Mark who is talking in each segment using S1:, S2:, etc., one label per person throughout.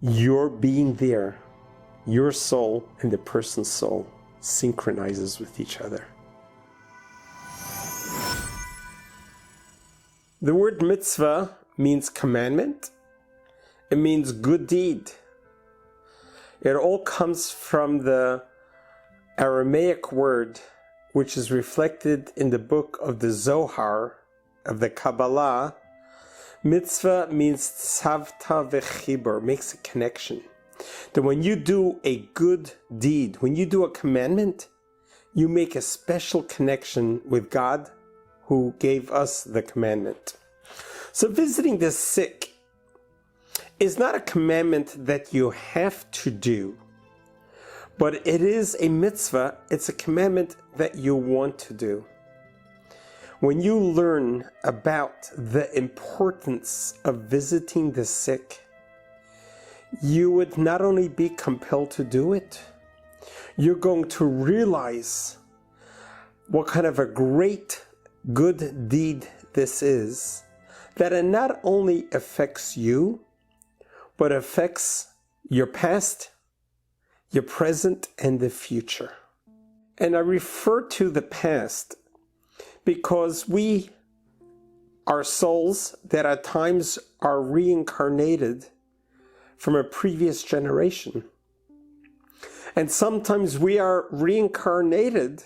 S1: your being there, your soul and the person's soul synchronizes with each other. The word mitzvah means commandment. It means good deed. It all comes from the Aramaic word, which is reflected in the book of the Zohar, of the Kabbalah. Mitzvah means tzavta v'chibur, makes a connection. That when you do a good deed, when you do a commandment, you make a special connection with God who gave us the commandment. So visiting the sick is not a commandment that you have to do, but it is a mitzvah. It's a commandment that you want to do. When you learn about the importance of visiting the sick, you would not only be compelled to do it, you're going to realize what kind of a great good deed this is, that it not only affects you, but affects your past, your present, and the future. And I refer to the past because we are souls that at times are reincarnated from a previous generation. And sometimes we are reincarnated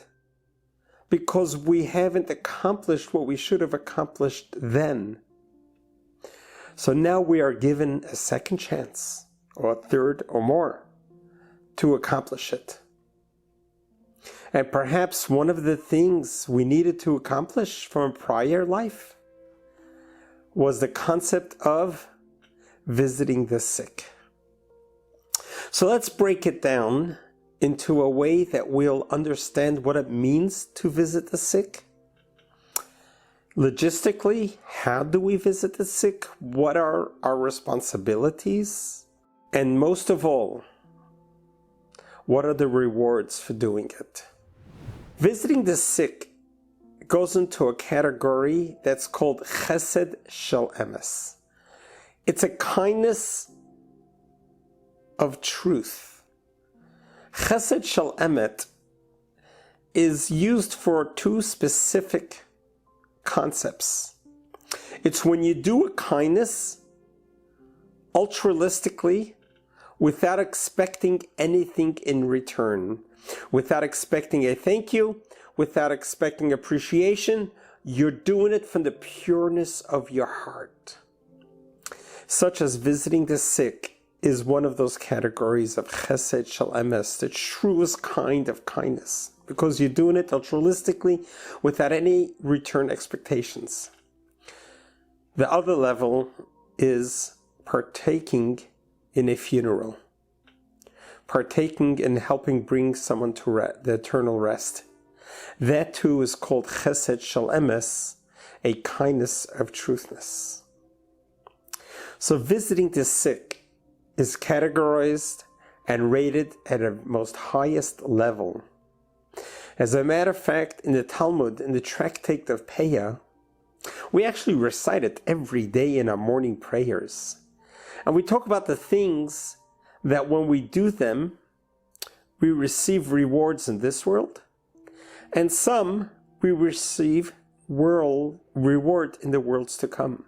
S1: because we haven't accomplished what we should have accomplished then. So now we are given a second chance, or a third or more, to accomplish it. And perhaps one of the things we needed to accomplish from a prior life was the concept of visiting the sick. So let's break it down into a way that we'll understand what it means to visit the sick. Logistically, how do we visit the sick? What are our responsibilities? And most of all, what are the rewards for doing it? Visiting the sick goes into a category that's called chesed shel emes. It's a kindness of truth. Chesed shel emet is used for two specific concepts. It's when you do a kindness altruistically without expecting anything in return, without expecting a thank you, without expecting appreciation. You're doing it from the pureness of your heart. Such as visiting the sick is one of those categories of chesed shel emes, the truest kind of kindness, because you're doing it altruistically without any return expectations. The other level is partaking in a funeral, partaking in helping bring someone to the eternal rest. That too is called chesed shel emes, a kindness of truthness. So visiting the sick is categorized and rated at a most highest level. As a matter of fact, in the Talmud, in the Tractate of Peah, we actually recite it every day in our morning prayers. And we talk about the things that when we do them, we receive rewards in this world, and some we receive reward in the worlds to come.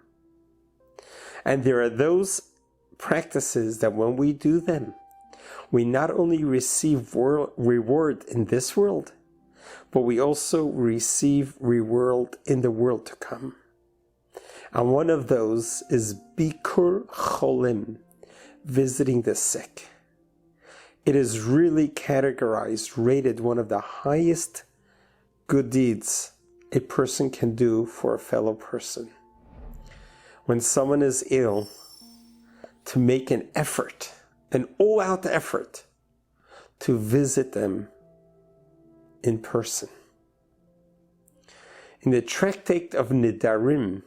S1: And there are those practices that when we do them, we not only receive reward in this world, but we also receive reward in the world to come. And one of those is Bikur Cholim, visiting the sick. It is really categorized, rated one of the highest good deeds a person can do for a fellow person. When someone is ill, to make an effort, an all-out effort, to visit them in person. In the Tractate of Nidarim,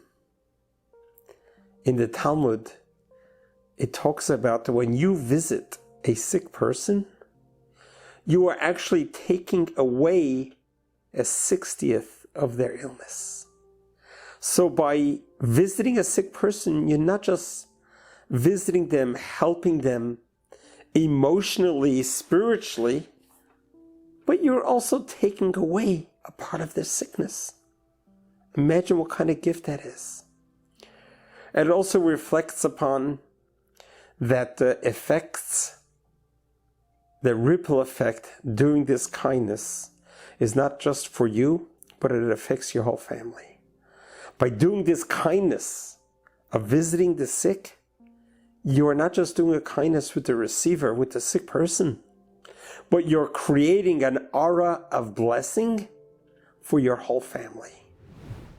S1: in the Talmud, it talks about when you visit a sick person, you are actually taking away a 60th of their illness. So by visiting a sick person, you're not just visiting them, helping them emotionally, spiritually, but you're also taking away a part of their sickness. Imagine what kind of gift that is. And it also reflects upon that the effects, the ripple effect doing this kindness is not just for you, but it affects your whole family. By doing this kindness of visiting the sick, you are not just doing a kindness with the receiver, with the sick person, but you're creating an aura of blessing for your whole family.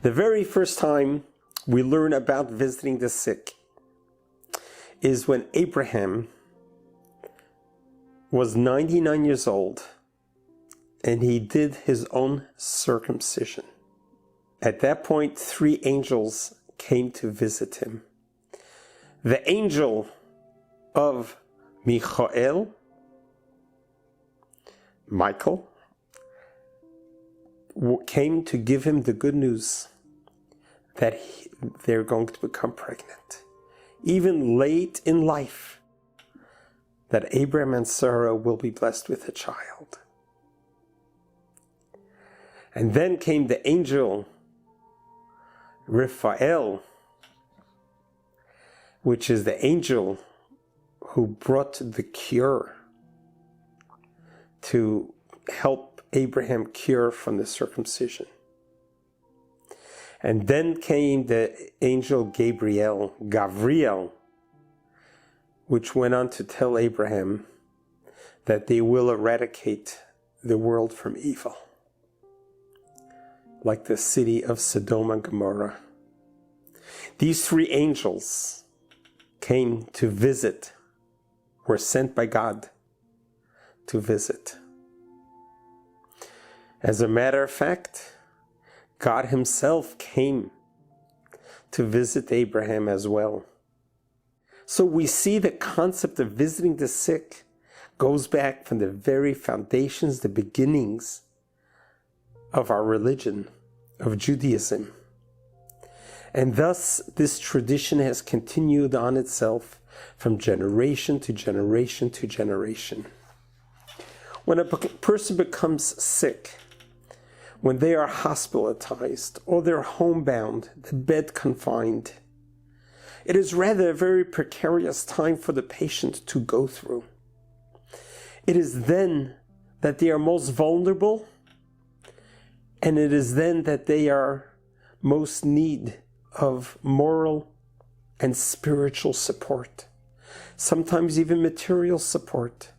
S1: The very first time we learn about visiting the sick is when Abraham was 99 years old and he did his own circumcision. At that point, 3 angels came to visit him. The angel of Michael, came to give him the good news that they're going to become pregnant. Even late in life, that Abraham and Sarah will be blessed with a child. And then came the angel Raphael, which is the angel who brought the cure to help Abraham cure from the circumcision. And then came the angel Gabriel, which went on to tell Abraham that they will eradicate the world from evil, like the city of Sodom and Gomorrah. These 3 angels came to visit, were sent by God to visit. As a matter of fact, God himself came to visit Abraham as well. So we see the concept of visiting the sick goes back from the very foundations, the beginnings of our religion, of Judaism. And thus this tradition has continued on itself from generation to generation to generation. When a person becomes sick, when they are hospitalized or they're homebound, the bed confined, it is rather a very precarious time for the patient to go through. It is then that they are most vulnerable, and it is then that they are most need of moral and spiritual support. Sometimes even material support.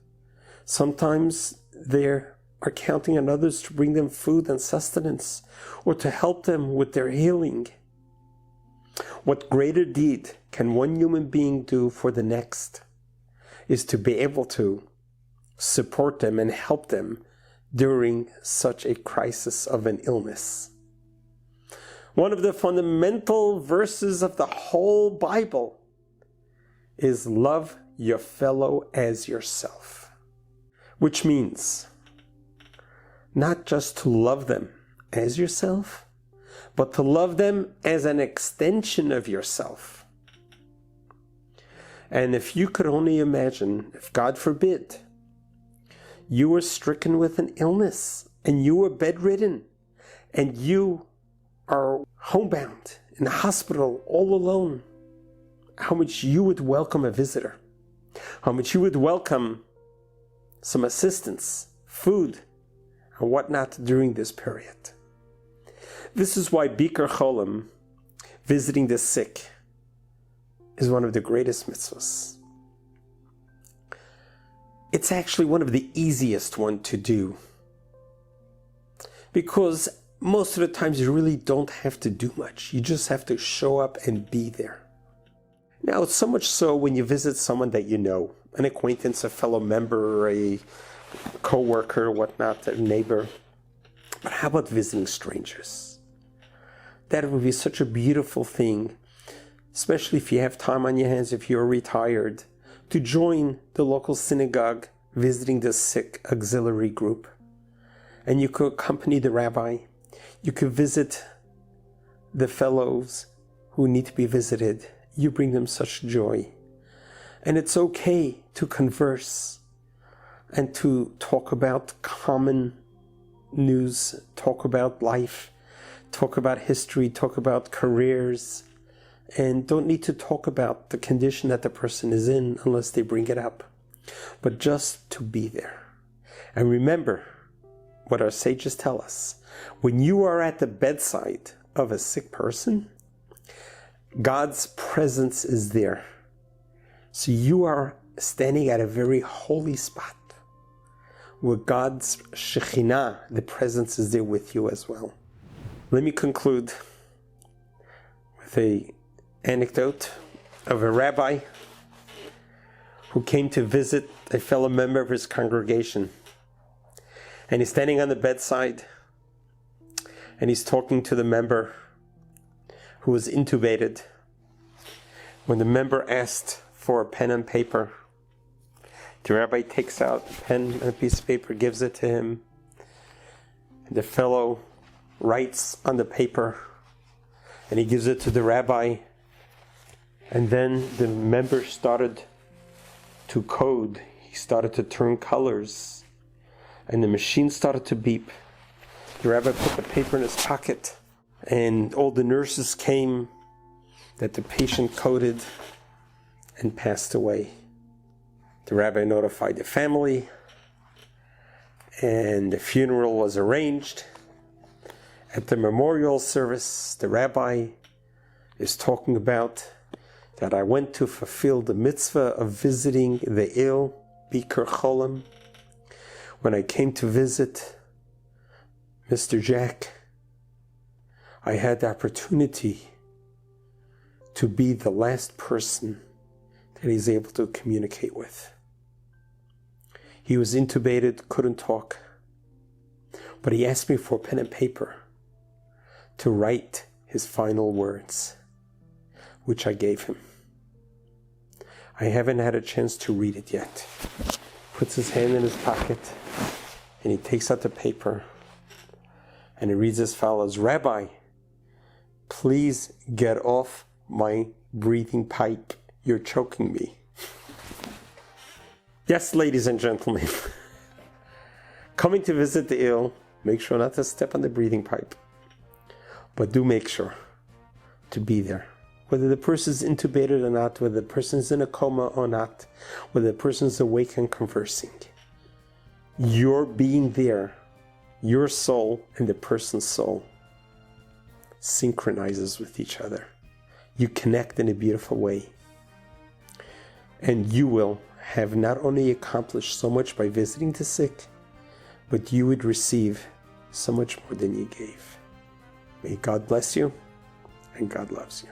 S1: Sometimes they are counting on others to bring them food and sustenance, or to help them with their healing. What greater deed can one human being do for the next is to be able to support them and help them during such a crisis of an illness. One of the fundamental verses of the whole Bible is love your fellow as yourself, which means not just to love them as yourself, but to love them as an extension of yourself. And if you could only imagine, if God forbid, you were stricken with an illness and you were bedridden and you are homebound in a hospital all alone, how much you would welcome a visitor, how much you would welcome some assistance, food, and whatnot during this period. This is why Bikur Cholim, visiting the sick, is one of the greatest mitzvahs. It's actually one of the easiest one to do, because most of the times you really don't have to do much. You just have to show up and be there. Now, it's so much so when you visit someone that you know, an acquaintance, a fellow member, a co-worker, whatnot, a neighbor. But how about visiting strangers? That would be such a beautiful thing, especially if you have time on your hands, if you're retired, to join the local synagogue visiting the sick auxiliary group. And you could accompany the rabbi. You could visit the fellows who need to be visited. You bring them such joy. And it's okay to converse and to talk about common news, talk about life, talk about history, talk about careers, and don't need to talk about the condition that the person is in unless they bring it up. But just to be there. And remember what our sages tell us. When you are at the bedside of a sick person, God's presence is there. So you are standing at a very holy spot where God's Shekhinah, the presence, is there with you as well. Let me conclude with an anecdote of a rabbi who came to visit a fellow member of his congregation. And he's standing on the bedside and he's talking to the member who was intubated. When the member asked for a pen and paper, the rabbi takes out a pen and a piece of paper, gives it to him. And the fellow writes on the paper and he gives it to the rabbi. And then the member started to code. He started to turn colors. And the machine started to beep. The rabbi put the paper in his pocket. And all the nurses came that the patient coded and passed away. The rabbi notified the family, and the funeral was arranged. At the memorial service, the rabbi is talking about that I went to fulfill the mitzvah of visiting the ill, Bikur Cholim. When I came to visit Mr. Jack, I had the opportunity to be the last person that he's able to communicate with. He was intubated, couldn't talk, but he asked me for pen and paper to write his final words, which I gave him. I haven't had a chance to read it yet. Puts his hand in his pocket and he takes out the paper and he reads as follows: Rabbi, please get off my breathing pipe. You're choking me. Yes, ladies and gentlemen, coming to visit the ill, make sure not to step on the breathing pipe. But do make sure to be there. Whether the person is intubated or not, whether the person is in a coma or not, whether the person is awake and conversing. Your being there, your soul and the person's soul synchronizes with each other. You connect in a beautiful way. And you will have not only accomplished so much by visiting the sick, but you would receive so much more than you gave. May God bless you, and God loves you.